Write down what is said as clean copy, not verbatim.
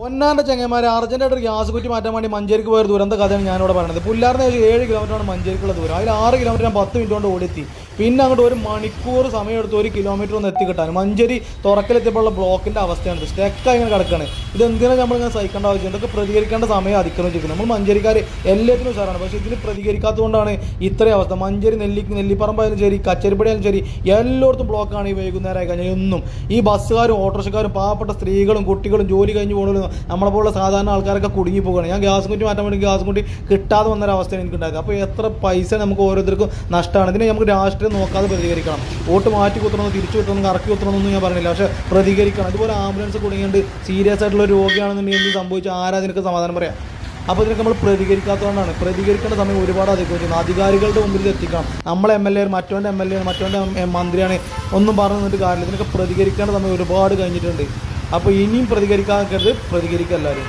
പൊന്നാന്റെ ചങ്ങന്മാരെ അർജന്റായിട്ട് ഒരു ഗ്യാസ് കുറ്റി മാറ്റാൻ വേണ്ടി മഞ്ചേരിക്ക് പോയ ദുരന്ത കഥയാണ് ഞാനിവിടെ പറയുന്നത്. പുല്ലാറിന് 7 കിലോമീറ്ററാണ് മഞ്ചേരിക്കുള്ള ദൂരം. അതിൽ 6 കിലോമീറ്റർ ഞാൻ 10 മിനിറ്റ് കൊണ്ട് ഓടിയെത്തി. പിന്നെ അങ്ങോട്ട് 1 മണിക്കൂർ സമയം എടുത്ത് 1 കിലോമീറ്റർ ഒന്ന് എത്തിക്കിട്ടാൻ. മഞ്ചേരി തുറക്കലെത്തിയപ്പോഴുള്ള ബ്ലോക്കിൻ്റെ അവസ്ഥയാണ്. സ്റ്റെക്കായി ഇങ്ങനെ കിടക്കുകയാണ്. ഇതെന്തിനാണ് നമ്മളിങ്ങനെ സഹിക്കേണ്ട ആവശ്യം? ഇതൊക്കെ പ്രതികരിക്കേണ്ട സമയം അതിക്രമിച്ച് വെക്കുന്നത്. നമ്മൾ മഞ്ചേരിക്കാർ എല്ലാത്തിനും ഉഷാറാണ്, പക്ഷേ ഇതിന് പ്രതികരിക്കാത്തതുകൊണ്ടാണ് ഇത്രയും അവസ്ഥ. മഞ്ചേരി നെല്ലിപ്പറമ്പായാലും ശരി, കച്ചേരിപ്പടിയാലും ശരി, എല്ലായിടത്തും ബ്ലോക്കാണ് ഈ വൈകുന്നേരമായി കഴിഞ്ഞാൽ. എന്നും ഈ ബസ്സുകാരും ഓട്ടോറിക്ഷക്കാരും പാവപ്പെട്ട സ്ത്രീകളും കുട്ടികളും ജോലി കഴിഞ്ഞ് പോകുന്നവരും നമ്മളെപ്പോലുള്ള സാധാരണ ആൾക്കാരൊക്കെ കുടുങ്ങി പോകുകയാണ്. ഞാൻ ഗ്യാസ് കുറ്റി മാറ്റാൻ വേണ്ടി ഗ്യാസ് കുറ്റി കിട്ടാതെ വന്നൊരവസ്ഥയാണ് എനിക്കുണ്ടായത്. അപ്പോൾ എത്ര പൈസ നമുക്ക് ഓരോരുത്തർക്കും നഷ്ടമാണ്. ഇതിനെ നമുക്ക് രാഷ്ട്രീയം നോക്കാതെ പ്രതികരിക്കണം. വോട്ട് മാറ്റി കുത്തണമെന്ന് തിരിച്ചു വിട്ടണമെന്ന് കറക്കി കുത്തണമെന്നൊന്നും ഞാൻ പറഞ്ഞില്ല, പക്ഷേ പ്രതികരിക്കണം. ഇതുപോലെ ആംബുലൻസ് കുടുങ്ങിയിട്ട് സീരിയസ് ആയിട്ടുള്ള രോഗിയാണെന്നുണ്ടെങ്കിൽ എന്ത് സംഭവിച്ചാൽ ആരാ അതിനൊക്കെ സമാധാനം പറയാം? അപ്പോൾ ഇതിനൊക്കെ നമ്മൾ പ്രതികരിക്കാത്തതുകൊണ്ടാണ്. പ്രതികരിക്കേണ്ട സമയം ഒരുപാട് അതിക്രമിച്ചിരുന്നു. അധികാരികളുടെ മുമ്പിൽ എത്തിക്കണം. നമ്മളെ MLA മറ്റവൻ്റെ MLA മറ്റവൻ്റെ മന്ത്രിയാണ് ഒന്നും പറഞ്ഞു നിന്നിട്ട് കാര്യമില്ല. ഇതിനൊക്കെ പ്രതികരിക്കേണ്ട സമയം ഒരുപാട് കഴിഞ്ഞിട്ടുണ്ട്. അപ്പോൾ ഇനിയും പ്രതികരിക്കാതെ പ്രതികരിക്കുക എല്ലാവരും.